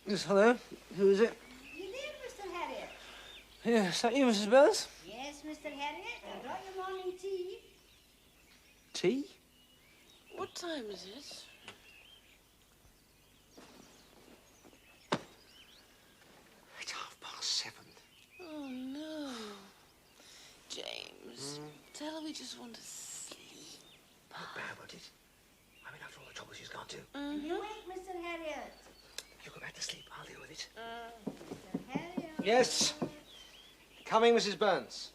Yes, hello. Who is it? You there, Mr. Herriot? Yeah, is that you, Mrs. Burns? Yes, Mr. Herriot. I brought your morning tea. Tea? What time is it? It's 7:30. Oh, no. James, tell her we just want to sleep. Not bad, was it? I mean, after all the trouble she's gone to. You wake, Mr. Herriot. You go back to sleep. I'll deal with it. Mr. Herriot. Yes. Coming, Mrs. Burns.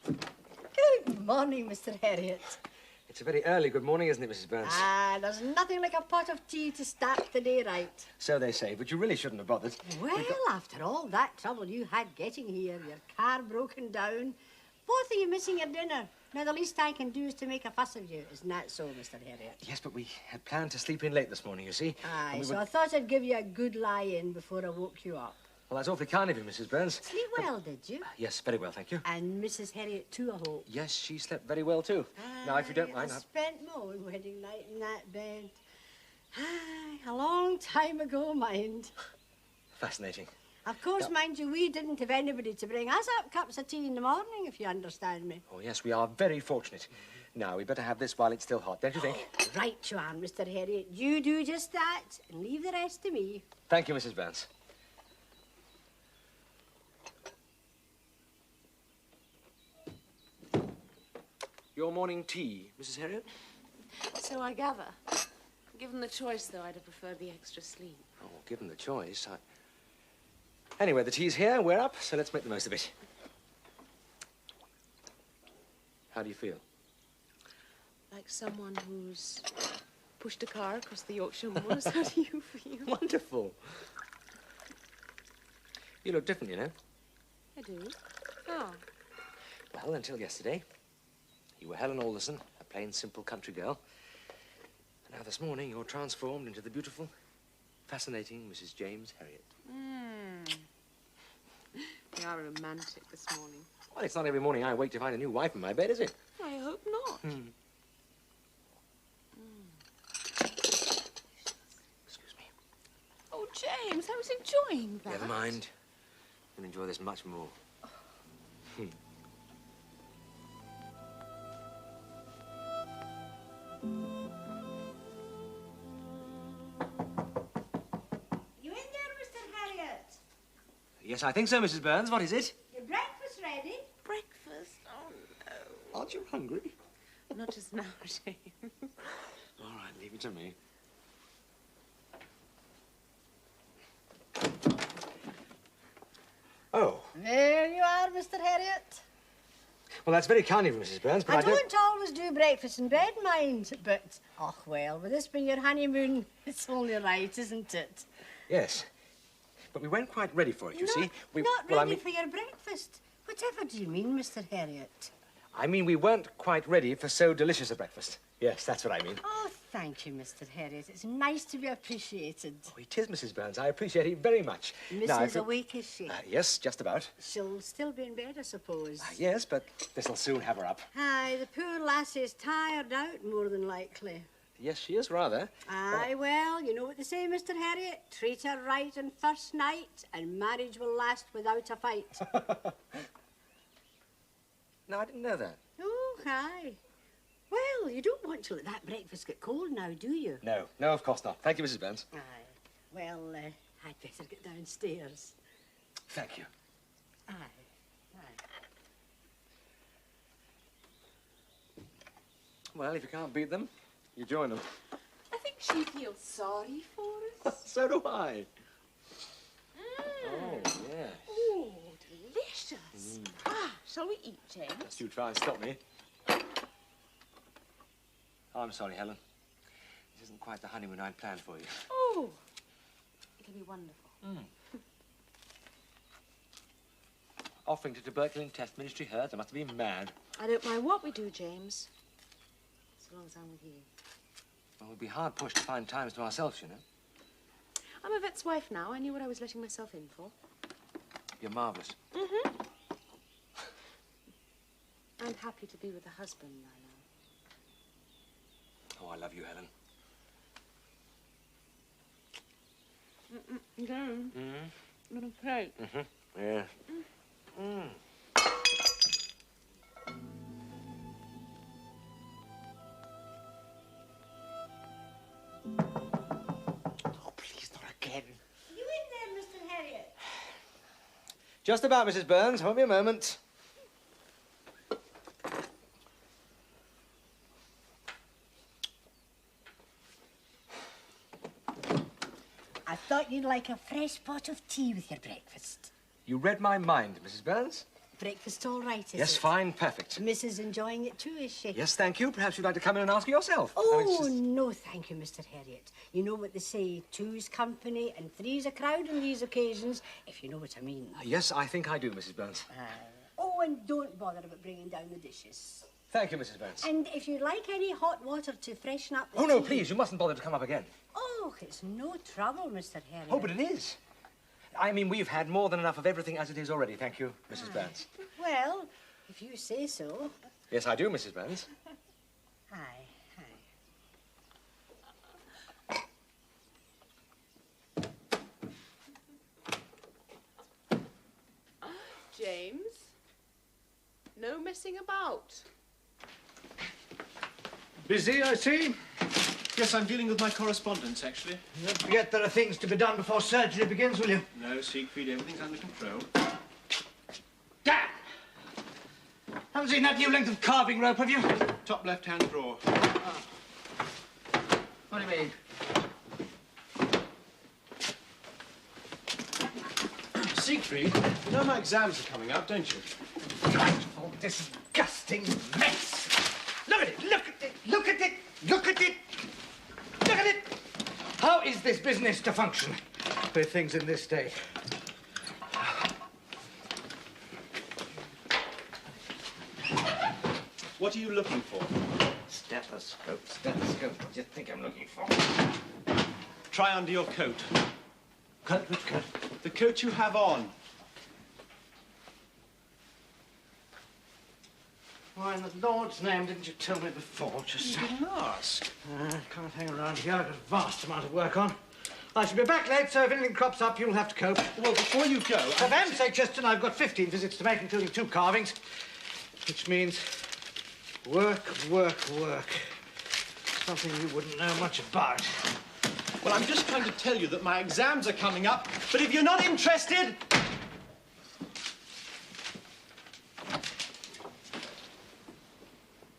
Good morning, Mr. Herriot. It's a very early good morning, isn't it, Mrs. Burns? There's nothing like a pot of tea to start the day right. So they say, but you really shouldn't have bothered. Well, after all that trouble you had getting here, your car broken down, both of you missing your dinner. Now, the least I can do is to make a fuss of you. Isn't that so, Mr. Herriot? Yes, but we had planned to sleep in late this morning, you see. Aye, so I thought I'd give you a good lie-in before I woke you up. Well, that's awfully kind of you, Mrs. Burns. Sleep well, did you? Yes, very well, thank you. And Mrs. Herriot too, I hope. Yes, she slept very well, too. Now, if you don't mind... I spent my own wedding night in that bed. A long time ago, mind. Fascinating. Of course, mind you, we didn't have anybody to bring us up cups of tea in the morning, if you understand me. Oh, yes, we are very fortunate. Now, we'd better have this while it's still hot, don't you think? Right you are, Mr. Herriot. You do just that, and leave the rest to me. Thank you, Mrs. Burns. Your morning tea, Mrs. Herriot? So I gather. Given the choice, though, I'd have preferred the extra sleep. Oh, given the choice, Anyway, the tea's here, we're up, so let's make the most of it. How do you feel? Like someone who's pushed a car across the Yorkshire moors. How do you feel? Wonderful. You look different, you know. I do. How? Well, until yesterday, you were Helen Alderson, a plain, simple country girl. And now this morning, you're transformed into the beautiful, fascinating Mrs. James Herriot. You are romantic this morning. Well, it's not every morning I wake to find a new wife in my bed, is it? I hope not. Excuse me. Oh, James, I was enjoying that. Never mind. You'll enjoy this much more. You in there, Mr. Herriot? Yes, I think so, Mrs. Burns. What is it? Your breakfast ready? Breakfast? Oh, no. Aren't you hungry? Not just now, James. All right, leave it to me. Oh. There you are, Mr. Herriot. Well, that's very kind of you, Mrs. Burns, but I don't always do breakfast in bed, mind, but, oh, well, with this being your honeymoon, it's only right, isn't it? Yes. But we weren't quite ready for it, you see. Not ready for your breakfast. Whatever do you mean, Mr. Herriot? I mean, we weren't quite ready for so delicious a breakfast. Yes, that's what I mean. Oh, thank you, Mr. Herriot. It's nice to be appreciated. Oh, it is, Mrs. Burns. I appreciate it very much. Mrs. awake, is she? Yes, just about. She'll still be in bed, I suppose. Yes, but this'll soon have her up. Aye, the poor lassie's tired out, more than likely. Yes, she is rather. Aye, well, you know what they say, Mr. Herriot. Treat her right on first night, and marriage will last without a fight. No, I didn't know that. Oh, aye. Well, you don't want to let that breakfast get cold now, do you? No, of course not. Thank you, Mrs. Burns. Aye. Well, I'd better get downstairs. Thank you. Aye, aye. Well, if you can't beat them, you join them. I think she feels sorry for us. So do I. Oh, yes. Oh, delicious. Shall we eat, James? Unless you try and stop me. Oh, I'm sorry, Helen. This isn't quite the honeymoon I'd planned for you. Oh, it'll be wonderful. Offering to tuberculin test ministry herds, I must have been mad. I don't mind what we do, James, so long as I'm with you. Well, we'd be hard pushed to find times to ourselves, you know. I'm a vet's wife now. I knew what I was letting myself in for. You're marvellous. I'm happy to be with a husband, I know. Oh, I love you, Helen. Again? Little cake. Yeah. Oh, please, not again. You in there, Mr. Herriot? Just about, Mrs. Burns. Won't be a moment. I thought you'd like a fresh pot of tea with your breakfast. You read my mind, Mrs. Burns. Breakfast all right, is it? Yes, fine, perfect. Mrs. enjoying it too, is she? Yes, thank you. Perhaps you'd like to come in and ask her yourself. Oh, no, thank you, Mr. Herriot. You know what they say, two's company and three's a crowd on these occasions, if you know what I mean. Yes, I think I do, Mrs. Burns. Oh, and don't bother about bringing down the dishes. Thank you, Mrs. Burns. And if you'd like any hot water to freshen up the Oh, no, tea- please, you mustn't bother to come up again. Oh, it's no trouble, Mr. Herriot. Oh, but it is. I mean, we've had more than enough of everything as it is already. Thank you, Mrs. Burns. Well, if you say so. Yes, I do, Mrs. Burns. Aye. James? No messing about. Busy, I see. Yes, I'm dealing with my correspondence, actually. Don't forget there are things to be done before surgery begins, will you? No, Siegfried, everything's under control. Damn! Haven't seen that new length of carving rope, have you? Top left-hand drawer. What do you mean? Siegfried, you know my exams are coming up, don't you? Frightful, disgusting mess! Look at it, look at it, look at it, look at it! Look at it! How is this business to function with things in this state? What are you looking for? Stethoscope, stethoscope. What do you think I'm looking for? Try under your coat. Coat, which coat? The coat you have on. Why in the Lord's name didn't you tell me before? Just You didn't ask. can't hang around here. I've got a vast amount of work on. I shall be back late, so if anything crops up, you'll have to cope. Well, before you go... For Van's sake, Tristan, I've got 15 visits to make, including 2 carvings. Which means work, work, work. Something you wouldn't know much about. Well, I'm just trying to tell you that my exams are coming up, but if you're not interested...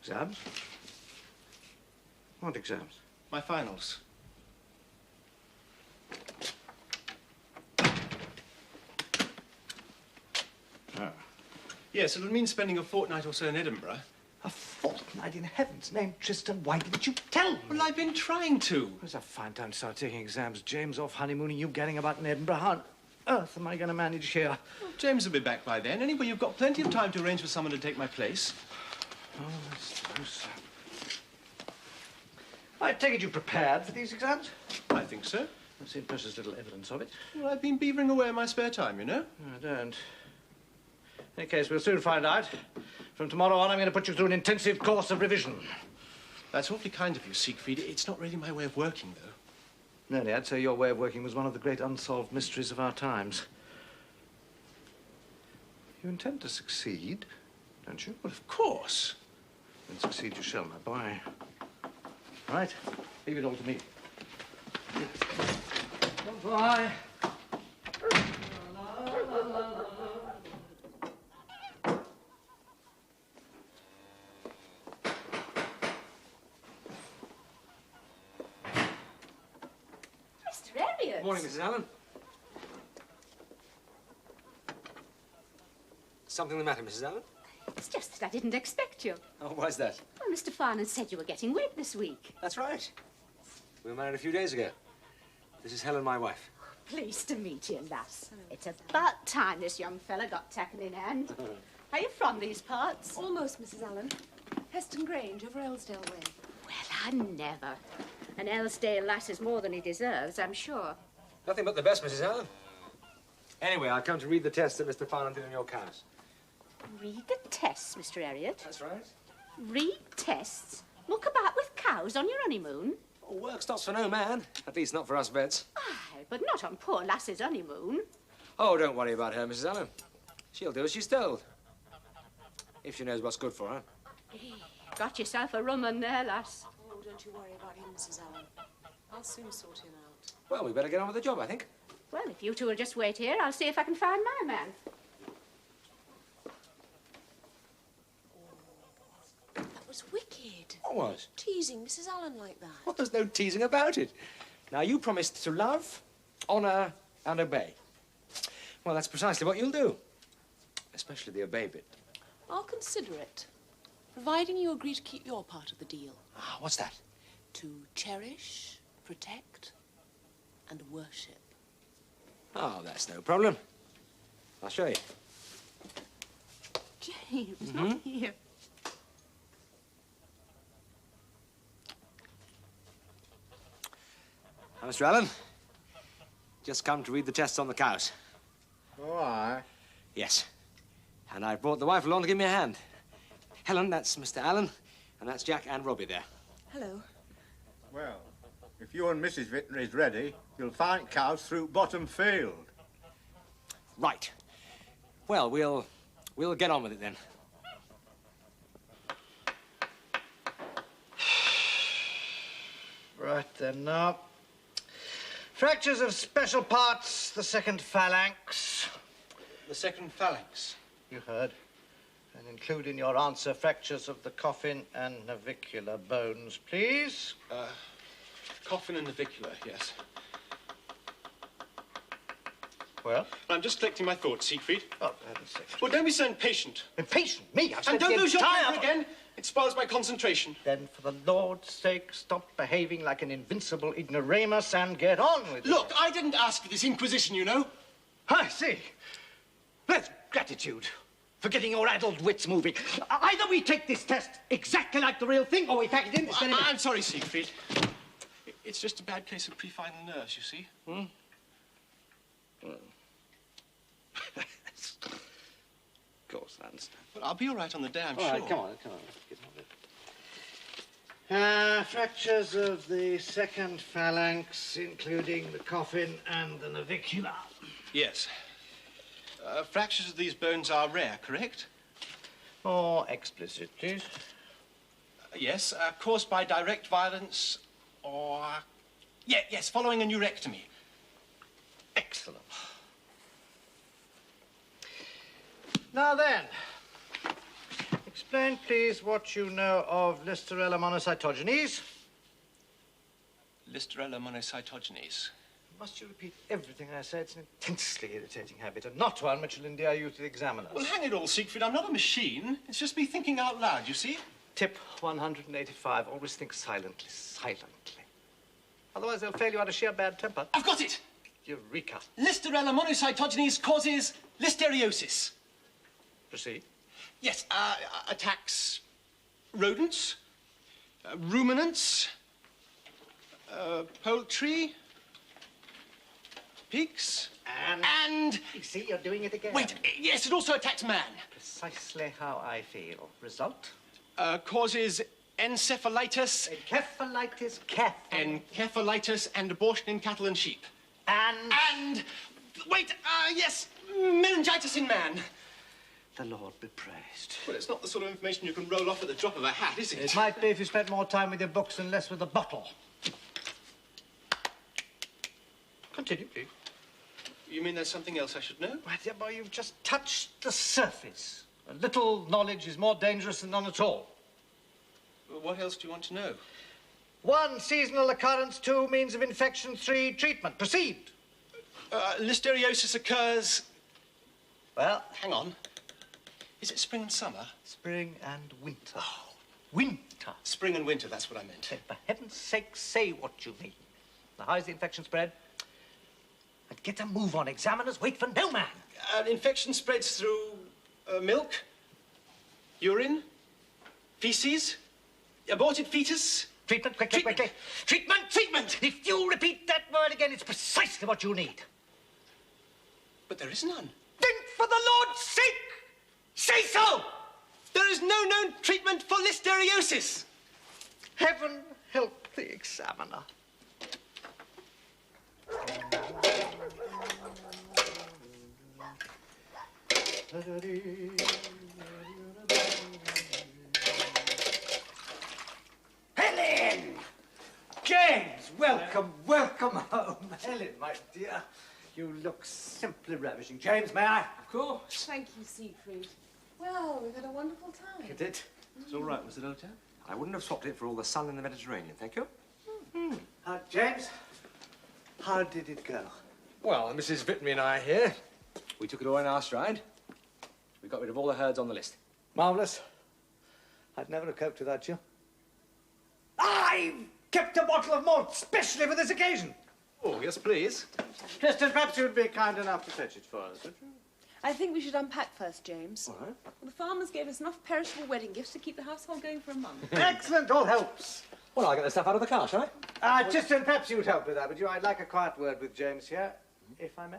Exams? What exams? My finals. Oh. Yes, it'll mean spending a fortnight or so in Edinburgh. A fortnight, in heaven's name, Tristan. Why didn't you tell me? Well, I've been trying to. It's a fine time to start taking exams. James off honeymooning, you getting about in Edinburgh. How on earth am I going to manage here? Well, James will be back by then. Anyway, you've got plenty of time to arrange for someone to take my place. Oh, I suppose so. I take it you prepared for these exams? I think so. I've seen precious little evidence of it. Well, I've been beavering away in my spare time, you know. I don't. In any case, we'll soon find out. From tomorrow on, I'm going to put you through an intensive course of revision. That's awfully kind of you, Siegfried. It's not really my way of working, though. Really, I'd say your way of working was one of the great unsolved mysteries of our times. You intend to succeed, don't you? Well, of course. Then succeed you shall, my boy. All right, leave it all to me. Goodbye. Mr. Herriot. Good morning, Mrs. Allen. Something the matter, Mrs. Allen? It's just that I didn't expect you. Oh, why's that? Well, Mr. Farnan said you were getting wed this week. That's right. We were married a few days ago. This is Helen, my wife. Pleased to meet you, lass. It's about time this young fella got taken in hand. Are you from these parts? Almost, Mrs. Allen. Heston Grange over Elsdale Way. Well, I never. An Elsdale lass is more than he deserves, I'm sure. Nothing but the best, Mrs. Allen. Anyway, I've come to read the test that Mr. Farnan did on your cows. Read the tests, Mr. Herriot. That's right. Read tests? Muck about with cows on your honeymoon? Oh, work stops for no man. At least not for us vets. Aye, but not on poor lass's honeymoon. Oh, don't worry about her, Mrs. Allen. She'll do as she's told. If she knows what's good for her. Got yourself a rum un there, lass. Oh, don't you worry about him, Mrs. Allen. I'll soon sort him out. Well, we better get on with the job, I think. Well, if you two will just wait here, I'll see if I can find my man. That was wicked. What was? Teasing Mrs. Allen like that. Well, there's no teasing about it. Now, you promised to love, honour, and obey. Well, that's precisely what you'll do. Especially the obey bit. I'll consider it, providing you agree to keep your part of the deal. Ah, what's that? To cherish, protect, and worship. Oh, that's no problem. I'll show you. James, not here. Now, Mr. Allen, just come to read the tests on the cows. Oh, aye. Yes. And I've brought the wife along to give me a hand. Helen, that's Mr. Allen, and that's Jack and Robbie there. Hello. Well, if you and Mrs. Veterinary is ready, you'll find cows through bottom field. Right. Well, we'll get on with it then. Right then, now. Fractures of special parts, the second phalanx. The second phalanx. You heard. And include in your answer fractures of the coffin and navicular bones, please. Coffin and navicular, yes. Well? I'm just collecting my thoughts, Siegfried. Oh, for heaven's sake. Well, don't be so impatient. Impatient? Me? I've And spent don't the lose your entire- temper again. It spoils my concentration. Then, for the Lord's sake, stop behaving like an invincible ignoramus and get on with it. Look, I didn't ask for this inquisition, you know. I see. There's gratitude for getting your adult wits moving. Either we take this test exactly like the real thing, or we pack it in. I'm sorry, Siegfried. It's just a bad case of pre-final nerves, you see. Of course, I understand. But I'll be all right on the day, I'm sure. All right, come on. Get on with it. Fractures of the second phalanx, including the coffin and the navicular. Yes. Fractures of these bones are rare, correct? More explicit, please. Yes, caused by direct violence or... yes, following a neurectomy. Excellent. Now then, explain, please, what you know of Listerella monocytogenes. Listerella monocytogenes. Must you repeat everything I say? It's an intensely irritating habit, and not one which will endear you to the examiners. Well, hang it all, Siegfried, I'm not a machine. It's just me thinking out loud, you see? Tip 185, always think silently. Otherwise, they'll fail you out of sheer bad temper. I've got it! Eureka. Listerella monocytogenes causes listeriosis. Proceed. Yes, attacks rodents, ruminants, poultry, pigs, and... You see, you're doing it again. Wait, yes, it also attacks man. Precisely how I feel. Result? Causes encephalitis... Encephalitis and abortion in cattle and sheep. And... Wait, yes, meningitis in man. The Lord be praised. Well, it's not the sort of information you can roll off at the drop of a hat, is it? It might be if you spent more time with your books and less with the bottle. Continue, please. You mean there's something else I should know? My dear boy, you've just touched the surface. A little knowledge is more dangerous than none at all. Well, what else do you want to know? 1, seasonal occurrence. 2, means of infection. 3, treatment. Proceed. Listeriosis occurs... Well? Hang on. Is it spring and summer? Spring and winter. Oh, winter. Spring and winter, that's what I meant. Then, for heaven's sake, say what you mean. Now, how's the infection spread? And get a move on. Examiners wait for no man. Infection spreads through milk, urine, feces, aborted fetus. Treatment, quickly. Treatment! If you repeat that word again, it's precisely what you need. But there is none. Then, for the Lord's sake, Say so! There is no known treatment for listeriosis. Heaven help the examiner. Helen! James, welcome, welcome home. Helen, my dear, you look simply ravishing. James, may I? Of course. Thank you, Siegfried. Well, we've had a wonderful time. You did? It's all right, was it, old chap? I wouldn't have swapped it for all the sun in the Mediterranean, thank you. James, how did it go? Well, Mrs. Veterinary and I are here. We took it all in our stride. We got rid of all the herds on the list. Marvellous. I'd never have coped without you. I've kept a bottle of malt specially for this occasion. Oh, yes, please. Tristan, perhaps you'd be kind enough to fetch it for us, would you? I think we should unpack first, James. All right. Well, the farmers gave us enough perishable wedding gifts to keep the household going for a month. Excellent, all helps. Well, I'll get the stuff out of the car, shall I? Tristan, perhaps you'd help with that, would you? I'd like a quiet word with James here, if I may.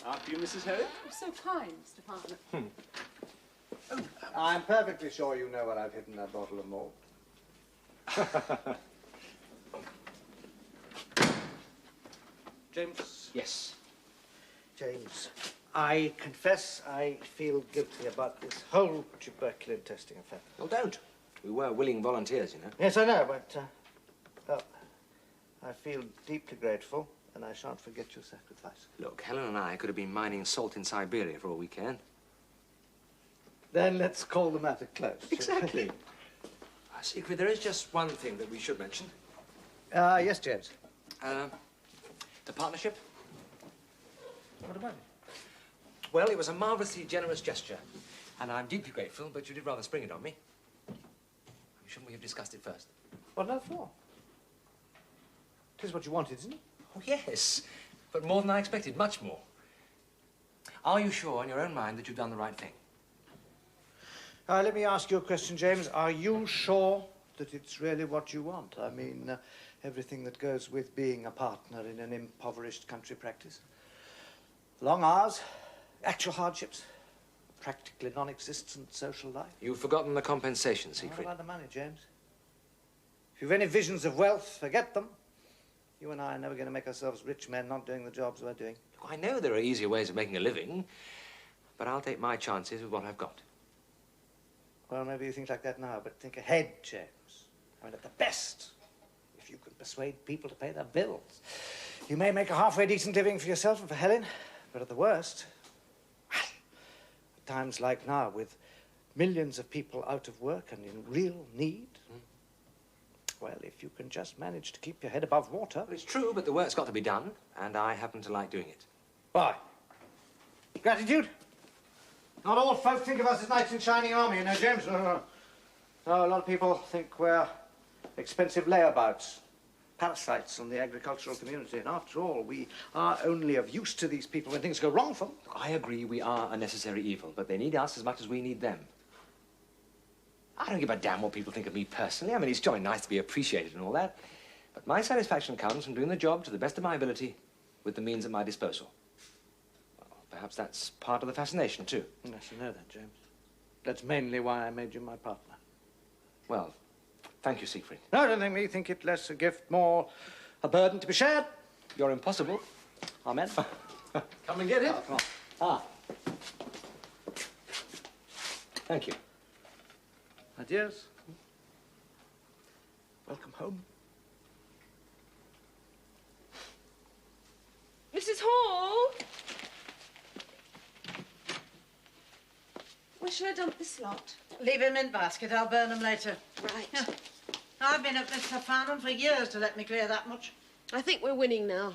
After you, Mrs. Herriot. You're so kind, Mr. Partner. I'm perfectly sure you know where I've hidden that bottle of malt. James? Yes. James, I confess I feel guilty about this whole tuberculin testing affair. Well, don't. We were willing volunteers, you know. Yes, I know, but well, I feel deeply grateful, and I shan't forget your sacrifice. Look, Helen and I could have been mining salt in Siberia for all we can. Then let's call the matter closed. Exactly. Siegfried, there is just one thing that we should mention. Yes, James. The partnership. What about it? Well, it was a marvellously generous gesture, and I'm deeply grateful, but you did rather spring it on me. Shouldn't we have discussed it first? What not for? 'Tis what you wanted, isn't it? Oh, yes, but more than I expected, much more. Are you sure in your own mind that you've done the right thing? Let me ask you a question, James. Are you sure that it's really what you want? I mean, everything that goes with being a partner in an impoverished country practice. Long hours, actual hardships, practically non-existent social life. You've forgotten the compensation, Siegfried. What about the money, James? If you've any visions of wealth, forget them. You and I are never going to make ourselves rich men not doing the jobs we're doing. Look, I know there are easier ways of making a living, but I'll take my chances with what I've got. Well, maybe you think like that now, but think ahead, James. I mean, at the best, if you can persuade people to pay their bills, you may make a halfway decent living for yourself and for Helen, but at the worst, well, at times like now, with millions of people out of work and in real need, well, if you can just manage to keep your head above water... Well, it's true, but the work's got to be done, and I happen to like doing it. Why? Gratitude? Not all folk think of us as knights in shining armour, you know, James. No, a lot of people think we're expensive layabouts, parasites on the agricultural community. And after all, we are only of use to these people when things go wrong for them. I agree we are a necessary evil, but they need us as much as we need them. I don't give a damn what people think of me personally. I mean, it's jolly nice to be appreciated and all that. But my satisfaction comes from doing the job to the best of my ability with the means at my disposal. Well, perhaps that's part of the fascination, too. Yes, you know that, James. That's mainly why I made you my partner. Well, thank you, Siegfried. No, don't think me. Think it less a gift, more a burden to be shared. You're impossible. Amen. Come and get it. Oh, come on. Thank you. Adios. Welcome home. Mrs. Hall! Where should I dump this lot? Leave him in basket. I'll burn him later. Right. I've been at Mr. Farnham for years to let me clear that much. I think we're winning now.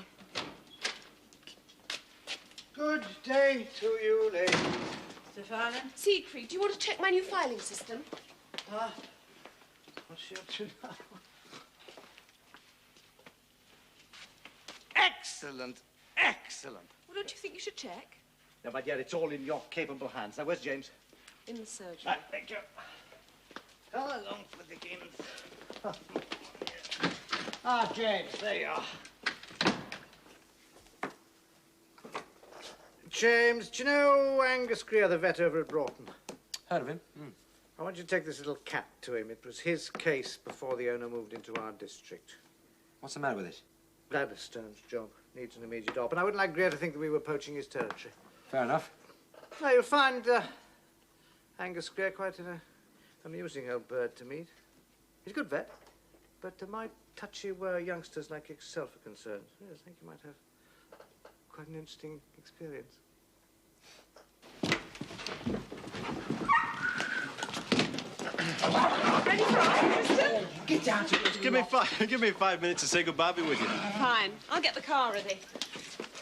Good day to you, ladies. Mr. Farnham? Siegfried, do you want to check my new filing system? What's she up to now? Excellent, excellent. Well, don't you think you should check? No, my dear, it's all in your capable hands. Now, where's James? In the surgery. Right, thank you. Come along for the Dickens. James, there you are. James, do you know Angus Greer, the vet over at Broughton? Heard of him? I want you to take this little cat to him. It was his case before the owner moved into our district. What's the matter with it? Gladstone's job. Needs an immediate op. And I wouldn't like Greer to think that we were poaching his territory. Fair enough. Well, you'll find Angus Greer quite an amusing old bird to meet. He's a good vet, but might touchy where youngsters like yourself are concerned. Yes, I think you might have quite an interesting experience. Ready for us, Tristan? Get down to it. Give me 5 minutes to say goodbye with you. Fine. I'll get the car ready.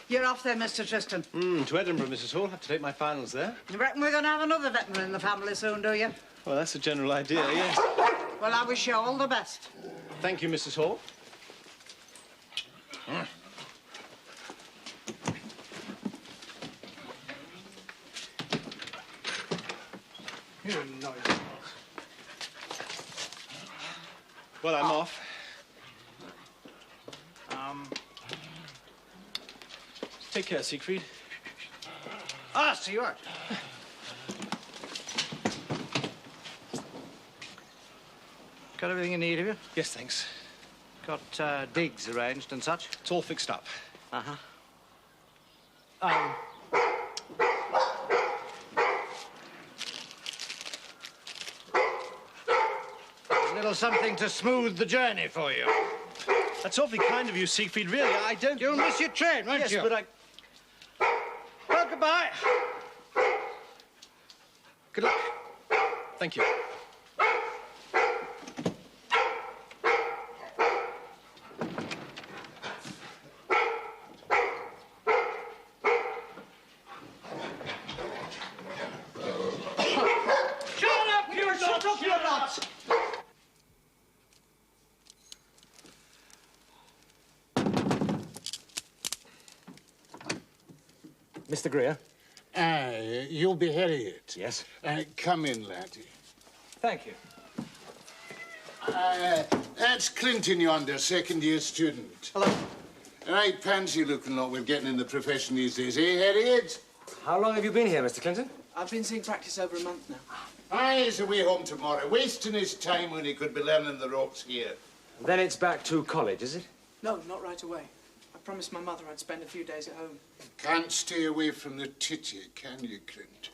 You're off there, Mr. Tristan. To Edinburgh, Mrs. Hall. Have to take my finals there. You reckon we're going to have another veterinary in the family soon, do you? Well, that's the general idea, yes. Well, I wish you all the best. Thank you, Mrs. Hall. You annoying. Well, I'm off. Take care, Siegfried. Ah, so you are. Got everything you need, have you? Yes, thanks. Got digs arranged and such? It's all fixed up. Uh-huh. A little something to smooth the journey for you. That's awfully kind of you, Siegfried. Really, I don't... You'll miss your train, won't yes, you? but I... Well, goodbye. Good luck. Thank you. Shut up, you lot! Mr. Greer? You'll be Herriot. Yes. Come in, laddie. Thank you. That's Clinton yonder, second-year student. Hello. Right pansy-looking lot we're getting in the profession these days, eh, Herriot? How long have you been here, Mr. Clinton? I've been seeing practice over a month now. He's away home tomorrow, wasting his time when he could be learning the ropes here. Then it's back to college, is it? No, not right away. I promised my mother I'd spend a few days at home. Can't stay away from the titty, can you, Clinton?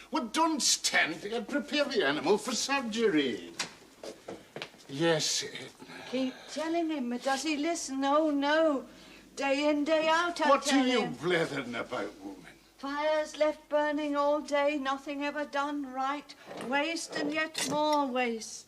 Well, don't stand there. Prepare the animal for surgery. Yes, Edna. Keep telling him, but does he listen? Oh, no. Day in, day out, I What tell are you him. blethering about, woman? Fires left burning all day, nothing ever done right. Waste and yet more waste.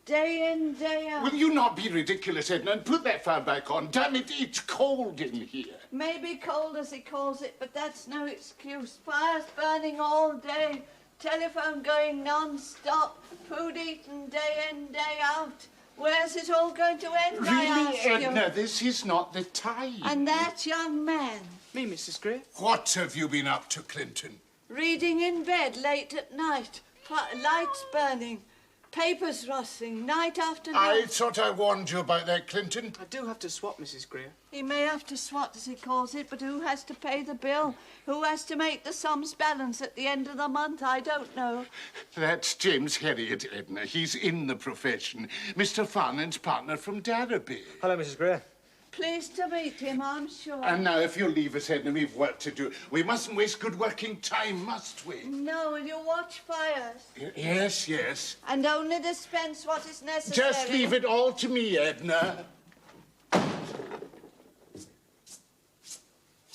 Day in, day out. Will you not be ridiculous, Edna, and put that fire back on? Damn it, it's cold in here. Maybe cold, as he calls it, but that's no excuse. Fires burning all day. Telephone going non-stop. Food eaten day in, day out. Where's it all going to end, I Really, ask Edna, you? this is not the time. And that young man, Me, Mrs. Greer? What have you been up to, Clinton? reading in bed late at night. Lights burning. Papers rustling, night after night. I thought I warned you about that, Clinton. I do have to swap, Mrs. Greer. He may have to swat, as he calls it, but who has to pay the bill? Who has to make the sums balance at the end of the month? I don't know. That's James Herriot, Edna. He's in the profession. Mr. Farnham's partner from Darrowby. Hello, Mrs. Greer. Pleased to meet him, I'm sure. And now, if you'll leave us, Edna, we've work to do. We mustn't waste good working time, must we? No, will you watch fires? Yes, yes. And only dispense what is necessary. Just leave it all to me, Edna.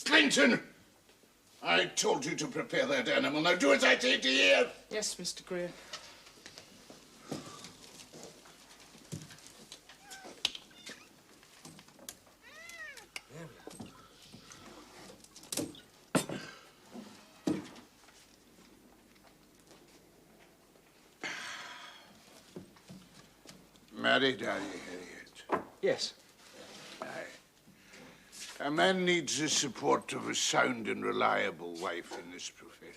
Clinton! I told you to prepare that animal. Now do as I say to you. Yes, Mr. Greer. Married, are you, Herriot? Yes. Aye. A man needs the support of a sound and reliable wife in this profession.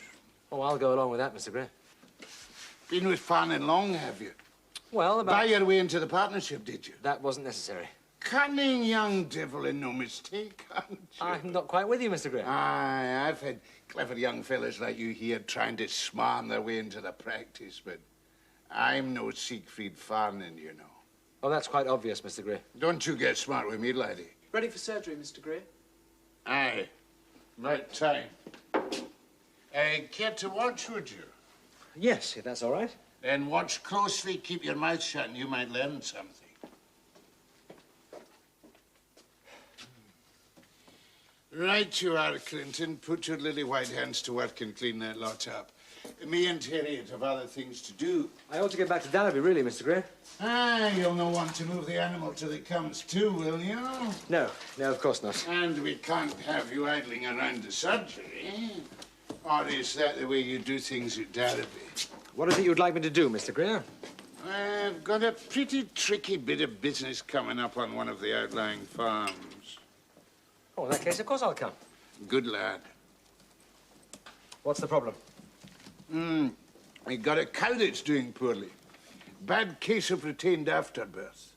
Oh, I'll go along with that, Mr. Greer. Been with Farnham long, have you? Well, about... Buy your way into the partnership, did you? That wasn't necessary. cunning young devil and no mistake, aren't you? I'm not quite with you, Mr. Gray. Aye, I've had clever young fellas like you here trying to smarten their way into the practice, but I'm no Siegfried Farnan, you know. Oh, that's quite obvious, Mr. Gray. Don't you get smart with me, laddie. Ready for surgery, Mr. Gray? Aye. Right time. Care to watch, would you? Yes, if that's all right. Then watch closely, keep your mouth shut, and you might learn something. Right you are, Clinton. Put your lily white hands to work and clean that lot up. Me and Herriot have other things to do. I ought to get back to Derby, really, Mr. Gray. You'll not want to move the animal till it comes to, will you? No, of course not. And we can't have you idling around the surgery. Or is that the way you do things at Derby? What is it you'd like me to do, Mr. Gray? I've got a pretty tricky bit of business coming up on one of the outlying farms. Oh, in that case, of course I'll come. Good lad. What's the problem? We got a cow that's doing poorly. Bad case of retained afterbirth.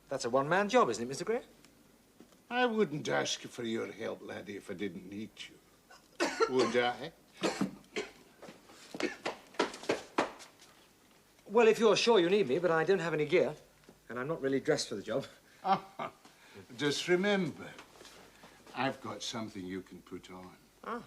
That's a one-man job, isn't it, Mr. Gray? I wouldn't ask for your help, laddie, if I didn't need you. Would I? Well, if you're sure you need me, but I don't have any gear, and I'm not really dressed for the job. Just remember, I've got something you can put on. Ah.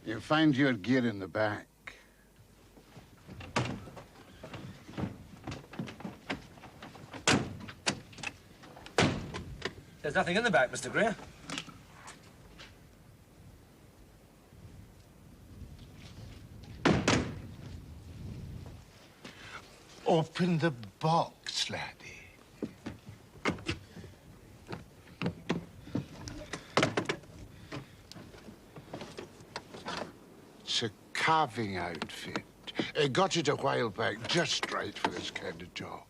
You'll find your gear in the back. There's nothing in the back, Mr. Gray. Open the box, laddie. It's a carving outfit. I got it a while back, just right for this kind of job.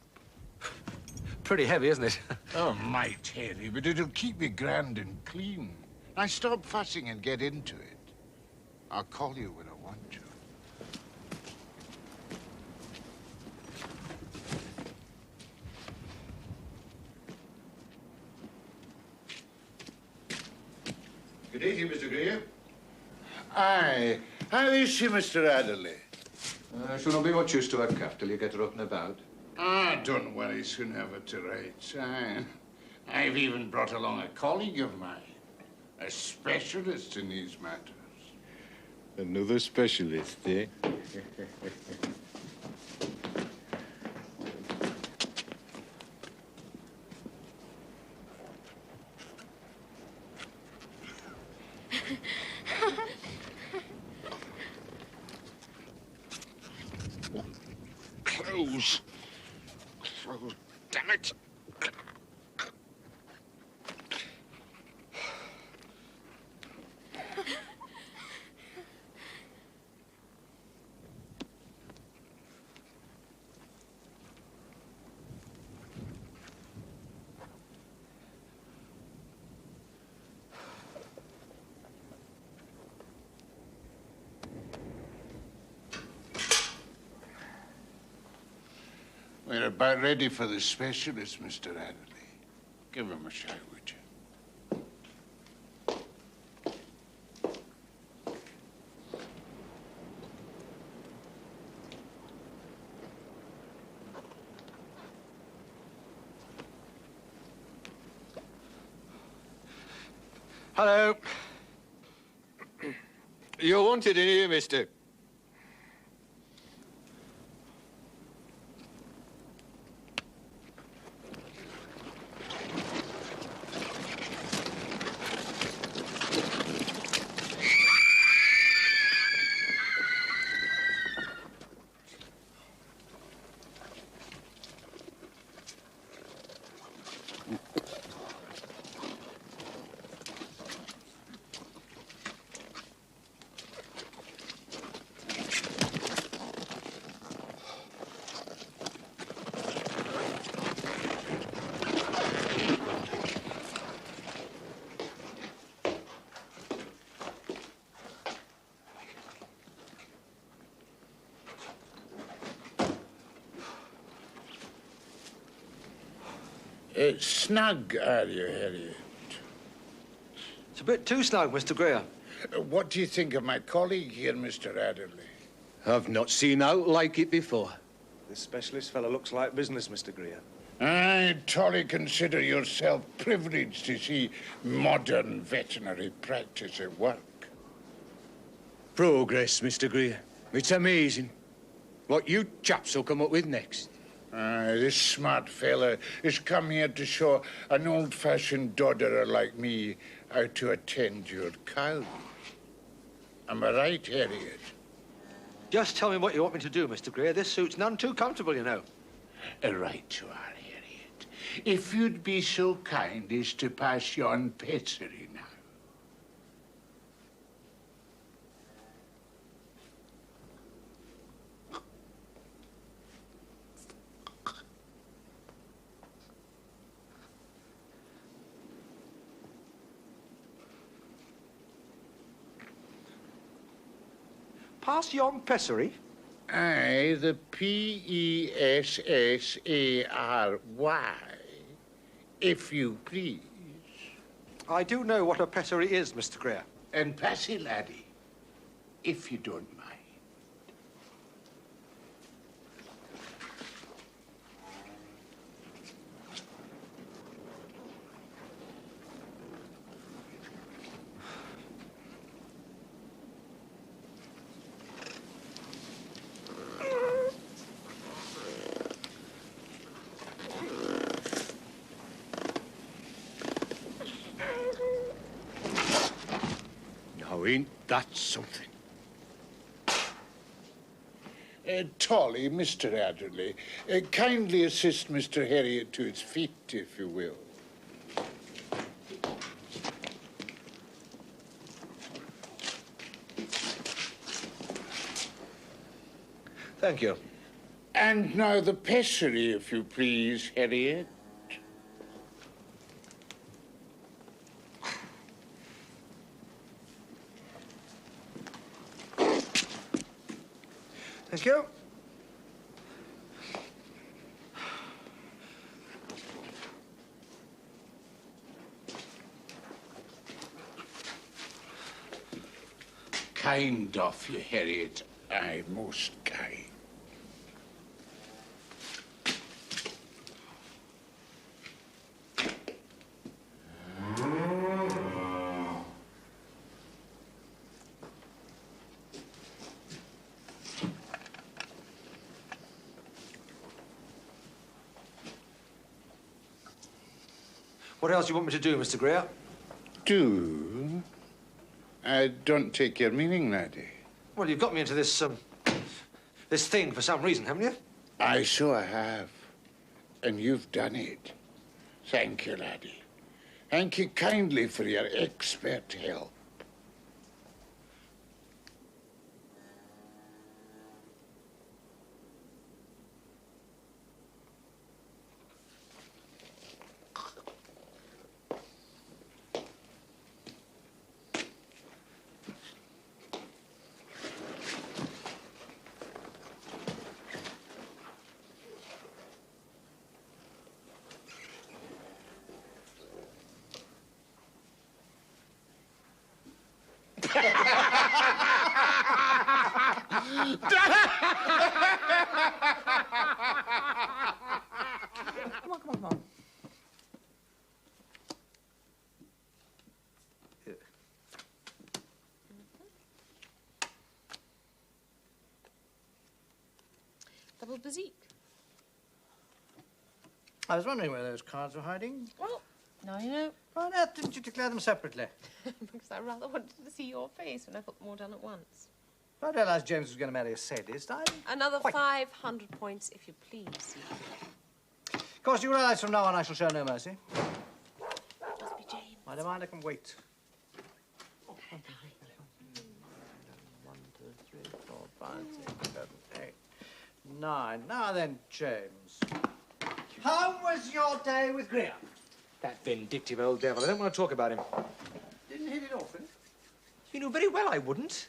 Pretty heavy, isn't it? Oh, might heavy, but it'll keep me grand and clean. Now stop fussing and get into it. I'll call you when I want you. Good evening, Mr. Greer. Aye. How is she, Mr. Adderley? She'll not be much use to her calf till you get her up and about. Don't worry, soon have her to rights. I've even brought along a colleague of mine, a specialist in these matters. Another specialist, eh? Close. Oh, damn it. We're about ready for the specialist, Mr. Adderley. Give him a shout, would you? Hello. You're wanted in here, mister. Snug, are you, Herriot? It's a bit too snug, Mr. Greer. What do you think of my colleague here, Mr. Adderley? I've not seen out like it before. This specialist fellow looks like business, Mr. Greer. I totally consider yourself privileged to see modern veterinary practice at work. Progress, Mr. Greer. It's amazing. What you chaps will come up with next. This smart fella has come here to show an old-fashioned dodderer like me how to attend your cows. Am I right, Herriot? Just tell me what you want me to do, Mr. Greer. This suit's none too comfortable, you know. Right you are, Herriot. If you'd be so kind as to pass yon pessary now. Pass yon pessary. Aye, the P-E-S-S-A-R-Y, if you please. I do know what a pessary is, Mr. Greer. And pass it, laddie, if you don't mind. Now, ain't that something? Tolly, Mr. Adderley, kindly assist Mr. Herriot to his feet, if you will. Thank you. And now the pessary, if you please, Herriot. Thank you. Kind of you, Herriot. Aye, most kind. What else do you want me to do, Mr. Greer? Do? I don't take your meaning, laddie. Well, you've got me into this, this thing for some reason, haven't you? Aye, so I have. And you've done it. Thank you, laddie. Thank you kindly for your expert help. Come on. Double bezique. I was wondering where those cards were hiding. Well, now you know. Why on earth didn't you declare them separately? Because I rather wanted to see your face when I put them all down at once. I realised James was going to marry a sadist. Another 500 points, if you please. Of course, you realise from now on I shall show no mercy. Must be James. I don't mind, I can wait. 1, 2, 3, 4, 5, 6, 7, 8, 9. Now then, James. How was your day with Greer? That vindictive old devil. I don't want to talk about him. Didn't hit it off, did he? You knew very well I wouldn't.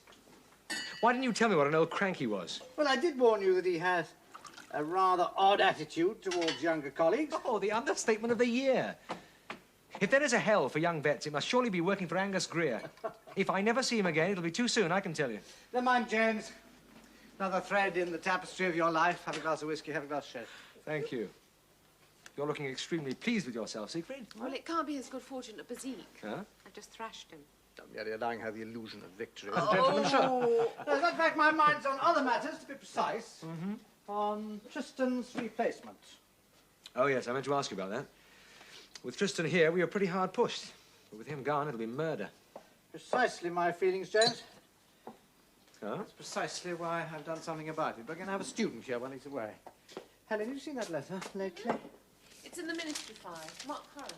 Why didn't you tell me what an old crank he was? Well, I did warn you that he had a rather odd attitude towards younger colleagues. Oh, the understatement of the year. If there is a hell for young vets, it must surely be working for Angus Greer. If I never see him again, it'll be too soon, I can tell you. Never mind, James. Another thread in the tapestry of your life. Have a glass of whiskey, have a glass of sherry. Thank you. You're looking extremely pleased with yourself, Siegfried. Well, it can't be his good fortune at Bezique. Huh? I've just thrashed him. Don't be allowing her the illusion of victory. As a gentleman, sure. In fact, my mind's on other matters, to be precise. On Tristan's replacement. Oh, yes, I meant to ask you about that. With Tristan here, we were pretty hard pushed. But with him gone, it'll be murder. Precisely my feelings, James. Huh? That's precisely why I've done something about it. We're going to have a student here while he's away. Helen, have you seen that letter lately? It's in the ministry file. Not current.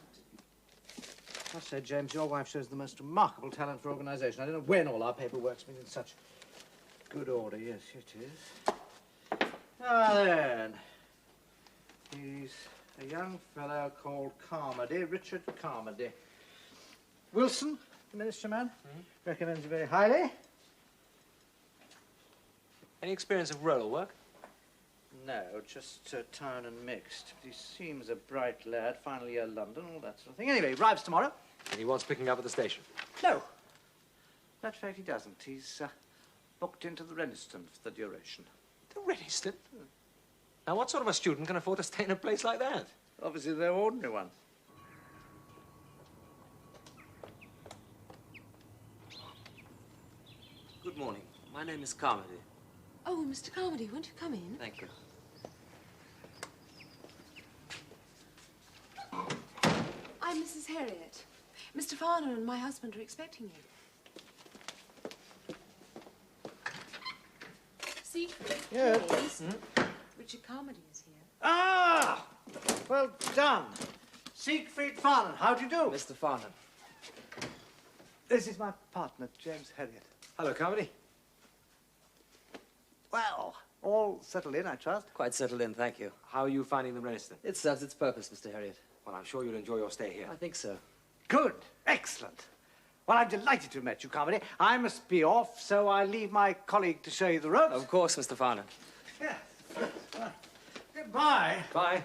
I must say, James, your wife shows the most remarkable talent for organisation. I don't know when all our paperwork's been in such good order. Yes, it is. Ah, then. He's a young fellow called Carmody, Richard Carmody. Wilson, the ministry man, recommends you very highly. Any experience of rural work? No, just town and mixed. But he seems a bright lad, final year London, all that sort of thing. Anyway, he arrives tomorrow. And he wants picking up at the station? No. That fact he doesn't. He's booked into the Reniston for the duration. The Reniston? Now, what sort of a student can afford to stay in a place like that? Obviously, they're ordinary ones. Good morning. My name is Carmody. Oh, Mr. Carmody, won't you come in? Thank you. I'm Mrs. Herriot. Mr. Farner and my husband are expecting you. Siegfried, Yes. Richard Carmody is here. Ah! Well done. Siegfried Farnan, how do you do? Mr. Farnan. This is my partner, James Herriot. Hello, Carmody. Well, all settled in, I trust. Quite settled in, thank you. How are you finding the Reniston? It serves its purpose, Mr. Herriot. Well, I'm sure you'll enjoy your stay here. I think so. Good. Excellent. Well, I'm delighted to have met you, Carmody. I must be off, so I leave my colleague to show you the ropes. Of course, Mr. Farnan. Yes. Goodbye. Bye.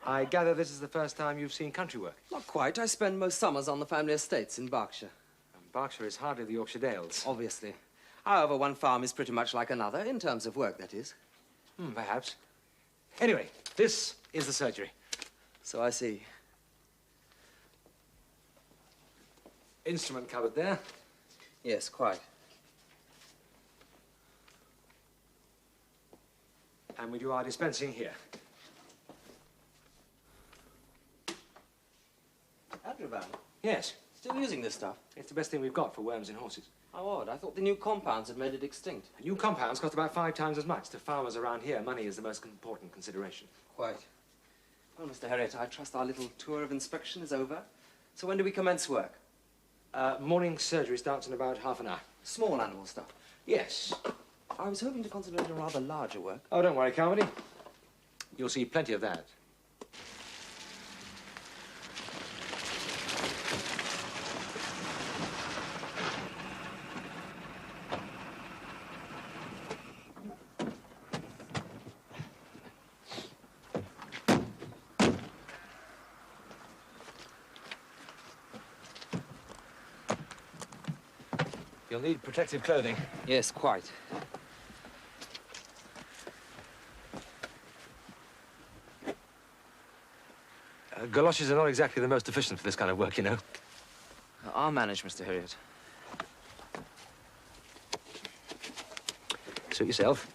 I gather this is the first time you've seen country work. Not quite. I spend most summers on the family estates in Berkshire. Berkshire is hardly the Yorkshire Dales. Obviously. However, one farm is pretty much like another, in terms of work, that is. Perhaps. Anyway, this is the surgery. So I see. Instrument cupboard there. Yes, quite. And we do our dispensing here. Adrivan. Yes. Still using this stuff? It's the best thing we've got for worms in horses. How odd. I thought the new compounds had made it extinct. New compounds cost about 5 times as much. To farmers around here, money is the most important consideration. Quite. Well, Mr. Herriot, I trust our little tour of inspection is over. So when do we commence work? Morning surgery starts in about half an hour. Small animal stuff? Yes. I was hoping to concentrate on rather larger work. Oh, don't worry, Carmody. You'll see plenty of that. You'll need protective clothing. Yes, quite. Galoshes are not exactly the most efficient for this kind of work, you know. I'll manage, Mr. Herriot. Suit yourself.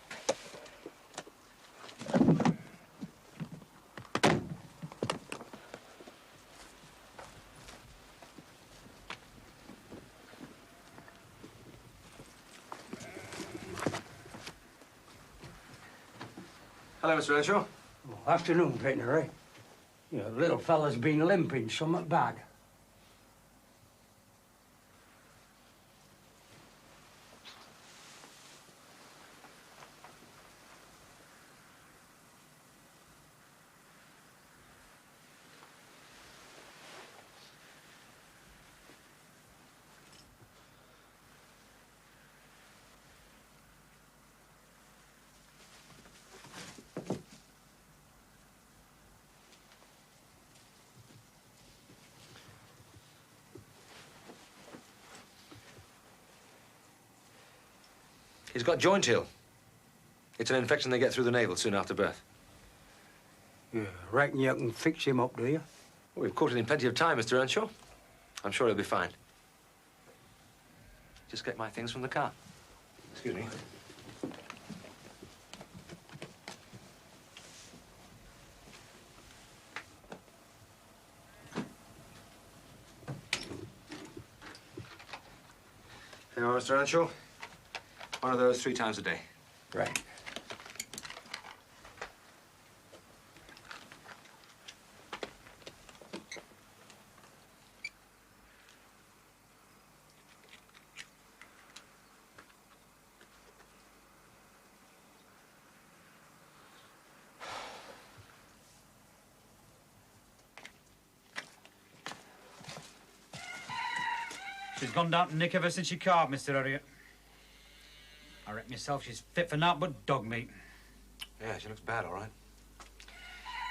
Hello, Mr. Earnshaw. Afternoon, veterinary. You know, the little fella's been limping something bad. He's got joint ill. It's an infection they get through the navel soon after birth. Yeah, reckon you can fix him up, do you? Well, we've caught it in plenty of time, Mr. Earnshaw. I'm sure he'll be fine. Just get my things from the car. Excuse me. Here you are, Mr. Earnshaw. One of those 3 times a day. Right. She's gone down to Nick ever since she carved, Mr. Herriot. I reckon myself she's fit for naught but dog meat. Yeah, she looks bad, all right.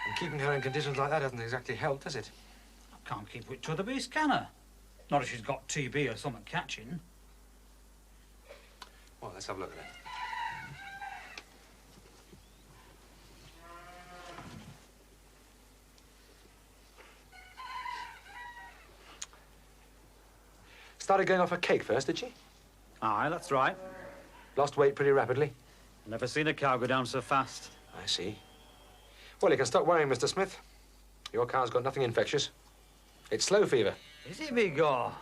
And keeping her in conditions like that doesn't exactly help, does it? I can't keep with t'other beast, can I? Not if she's got TB or something catching. Well, let's have a look at it. Started going off a cake first, did she? Aye, that's right. Lost weight pretty rapidly? Never seen a cow go down so fast. I see. Well, you can stop worrying, Mr. Smith. Your cow's got nothing infectious. It's slow fever. Is it, big gaw?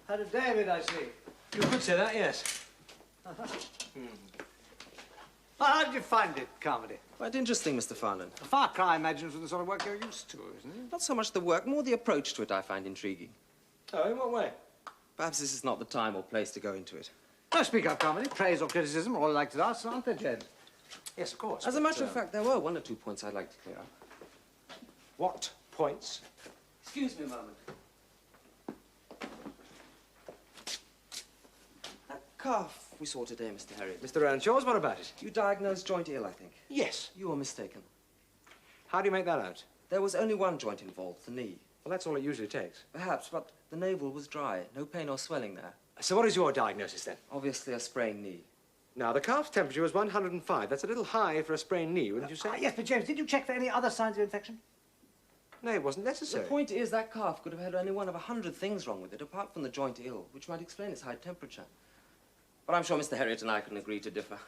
Had a David, I see. You could say that, yes. Well, how did you find it, comedy? Quite interesting, Mr. Farnan. A far cry, I imagine, from the sort of work you're used to, isn't it? Not so much the work, more the approach to it I find intriguing. Oh, in what way? Perhaps this is not the time or place to go into it. Now, speak up, comedy. Praise or criticism are all like to ask, aren't they, Jed? Yes, of course. As a matter of fact, there were 1 or 2 points I'd like to clear up. What points? Excuse me a moment. That calf we saw today, Mr. Herriot. Mr. Earnshaw, what about it? You diagnosed joint ill, I think. Yes. You were mistaken. How do you make that out? There was only one joint involved, the knee. Well, that's all it usually takes. Perhaps, but the navel was dry. No pain or swelling there. So what is your diagnosis, then? Obviously a sprained knee. Now, the calf's temperature was 105. That's a little high for a sprained knee, wouldn't you say? Yes, but James, did you check for any other signs of infection? No, it wasn't necessary. The point is that calf could have had any one of 100 things wrong with it, apart from the joint ill, which might explain its high temperature. But I'm sure Mr. Herriot and I can agree to differ.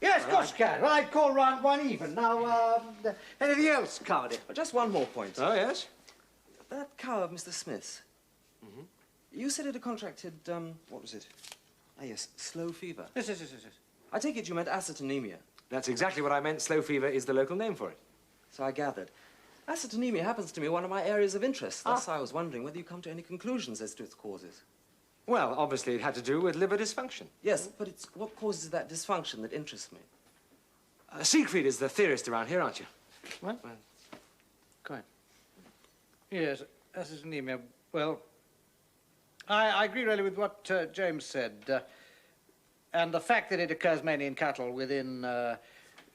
Yes, of course you can. Well, I'd call round 1 even. Now, anything else, comedy? Just one more point. Oh, yes? That cow of Mr. Smith's. Mm-hmm. You said it had contracted, what was it? Ah, yes, slow fever. Yes. I take it you meant acetonemia. That's exactly what I meant. Slow fever is the local name for it. So I gathered. Acetonemia happens to be one of my areas of interest. Thus, I was wondering whether you come to any conclusions as to its causes. Well, obviously it had to do with liver dysfunction. Yes, but it's what causes that dysfunction that interests me. Siegfried is the theorist around here, aren't you? What? Well, quite. Yes, acetonemia. Well, I agree really with what James said. And the fact that it occurs mainly in cattle within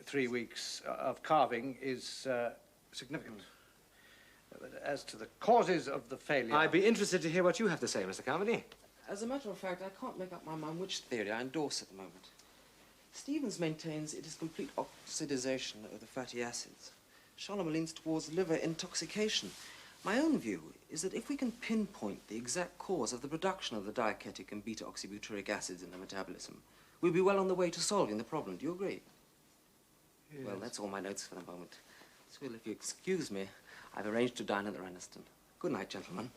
3 weeks of calving is significant. As to the causes of the failure... I'd be interested to hear what you have to say, Mr. Carmody. As a matter of fact, I can't make up my mind which theory I endorse at the moment. Stevens maintains it is complete oxidization of the fatty acids. Scholem leans towards liver intoxication. My own view is that if we can pinpoint the exact cause of the production of the diacetic and beta-oxybutyric acids in the metabolism, we'll be well on the way to solving the problem. Do you agree? Yes. Well, that's all my notes for the moment. So, if you excuse me, I've arranged to dine at the Reniston. Good night, gentlemen.